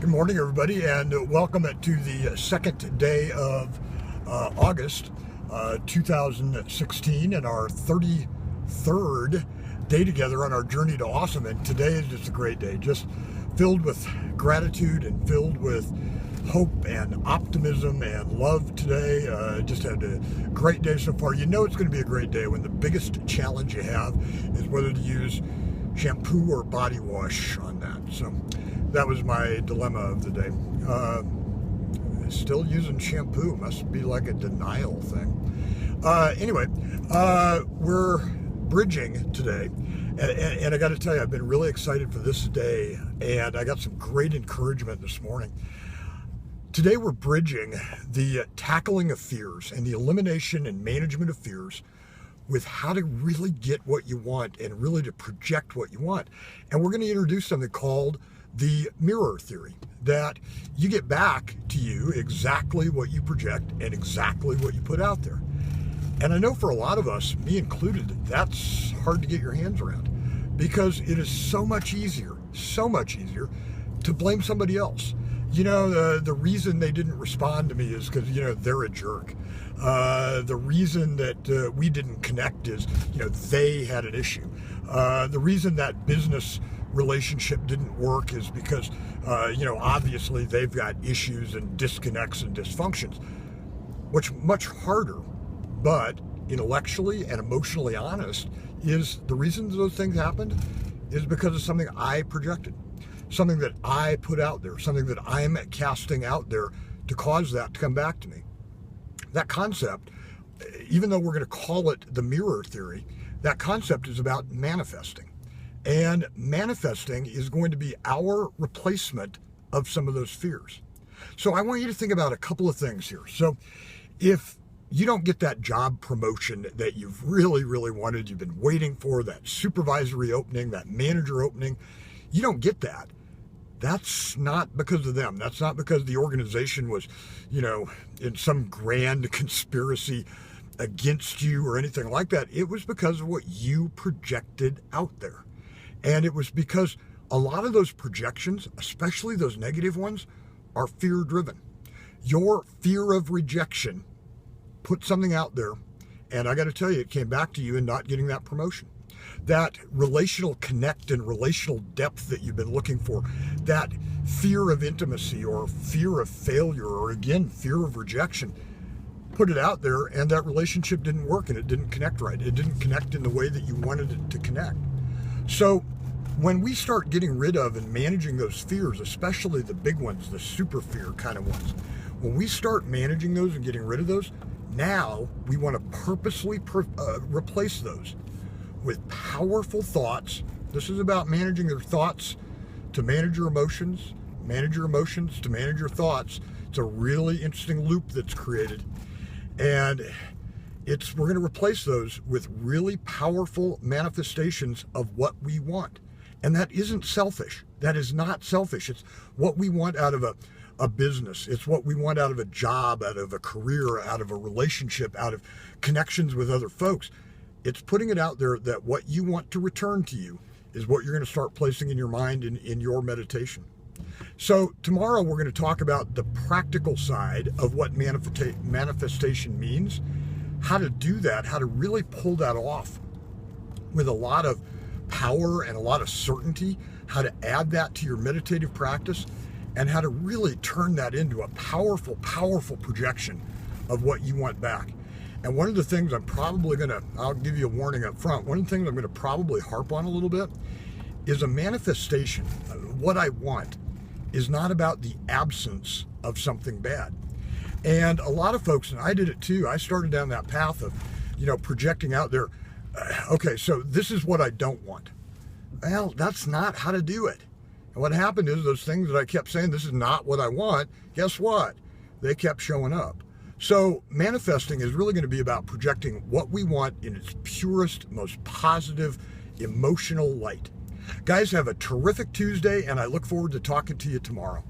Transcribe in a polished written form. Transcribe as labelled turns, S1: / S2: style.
S1: Good morning, everybody, and welcome to the second day of August 2016 and our 33rd day together on our journey to awesome. And today is just a great day, just filled with gratitude and filled with hope and optimism and love today. Just had a great day so far. You know it's going to be a great day when the biggest challenge you have is whether to use shampoo or body wash on that. So that was my dilemma of the day. Still using shampoo. Must be like a denial thing. Anyway, we're bridging today. And I got to tell you, I've been really excited for this day. And I got some great encouragement this morning. Today we're bridging the tackling of fears and the elimination and management of fears with how to really get what you want and really to project what you want. And we're going to introduce something called the mirror theory, that you get back to you exactly what you project and exactly what you put out there. And I know for a lot of us, me included, that's hard to get your hands around because it is so much easier to blame somebody else. You know, the reason they didn't respond to me is because, you know, they're a jerk. The reason that we didn't connect is, you know, they had an issue. The reason that business relationship didn't work is because, you know, obviously they've got issues and disconnects and dysfunctions. What's much harder, but intellectually and emotionally honest, is the reason those things happened is because of something I projected. Something that I put out there, something that I'm casting out there to cause that to come back to me. That concept, even though we're going to call it the mirror theory, that concept is about manifesting. And manifesting is going to be our replacement of some of those fears. So I want you to think about a couple of things here. So if you don't get that job promotion that you've really, really wanted, you've been waiting for, that supervisory opening, that manager opening, you don't get that. That's not because of them. That's not because the organization was, you know, in some grand conspiracy against you or anything like that. It was because of what you projected out there. And it was because a lot of those projections, especially those negative ones, are fear-driven. Your fear of rejection put something out there, and I got to tell you, it came back to you in not getting that promotion. That relational connect and relational depth that you've been looking for, that fear of intimacy or fear of failure or, again, fear of rejection, put it out there, and that relationship didn't work and it didn't connect right. It didn't connect in the way that you wanted it to connect. So when we start getting rid of and managing those fears, especially the big ones, the super fear kind of ones, when we start managing those and getting rid of those, now we want to purposely replace those with powerful thoughts. This is about managing your thoughts to manage your emotions to manage your thoughts. It's a really interesting loop that's created. And we're going to replace those with really powerful manifestations of what we want. And that isn't selfish. That is not selfish. It's what we want out of a business. It's what we want out of a job, out of a career, out of a relationship, out of connections with other folks. It's putting it out there that what you want to return to you is what you're going to start placing in your mind in your meditation. So tomorrow we're going to talk about the practical side of what manifestation means, how to do that, how to really pull that off with a lot of power and a lot of certainty, how to add that to your meditative practice, and how to really turn that into a powerful, powerful projection of what you want back. And one of the things I'll give you a warning up front, one of the things I'm going to probably harp on a little bit is a manifestation. What I want is not about the absence of something bad. And a lot of folks, and I did it too, I started down that path of, you know, projecting out there, okay, so this is what I don't want. Well, that's not how to do it. And what happened is those things that I kept saying, this is not what I want, guess what? They kept showing up. So manifesting is really going to be about projecting what we want in its purest, most positive, emotional light. Guys, have a terrific Tuesday, and I look forward to talking to you tomorrow.